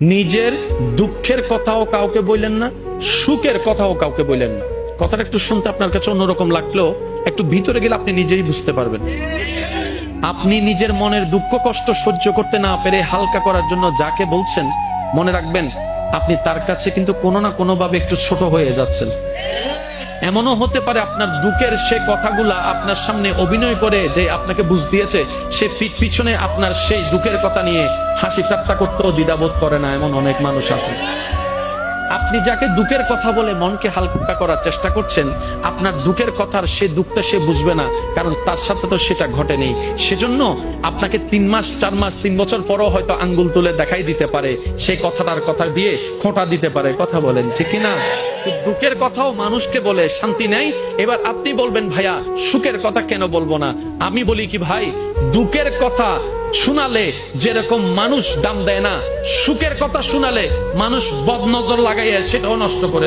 নিজের দুঃখের কথাও কাউকে বললেন না, সুখের কথাও কাউকে বললেন না। কথাটা একটু শুনতে আপনার কাছে অন্যরকম লাগলেও একটু ভিতরে গেলে আপনি নিজেই বুঝতে পারবেন। আপনি নিজের মনের দুঃখ কষ্ট সহ্য করতে না পেরে হালকা করার জন্য যাকে বলছেন, মনে রাখবেন আপনি তার কাছে কিন্তু কোনো না কোনো ভাবে একটু ছোট হয়ে যাচ্ছেন। এমনও হতে পারে আপনার দুঃখের সে কথাগুলা আপনার সামনে অভিনয় করে যে আপনাকে বুঝ দিয়েছে, সে পিছনে আপনার সেই দুঃখের কথা নিয়ে হাসি ঠাট্টা করতেও দ্বিধাবোধ করে না, এমন অনেক মানুষ আছে। আপনি যাকে দুঃখের কথা বলে মনকে হালকা করার চেষ্টা করছেন, আপনার দুঃখের কথার সে দুঃখটা সে বুঝবে না, কারণ তার সাথে তো সেটা ঘটেনি। সেজন্য আপনাকে 3 মাস 4 মাস 3 বছর পরও হয়তো আঙ্গুল তুলে দেখাই দিতে পারে, সেই কথাটার কথা দিয়ে খোঁটা দিতে পারে। কথা বলেন ঠিক না? দুঃখের কথাও মানুষকে বলে শান্তি নেই। এবার আপনি বলবেন ভাইয়া সুখের কথা কেন বলবো না? আমি বলি কি ভাই, দুঃখের কথা শোনালে যেরকম মানুষ দাম দেয় না, সুখের কথা শোনালে মানুষ বদনজর লাগাইয়া সেটাও নষ্ট করে।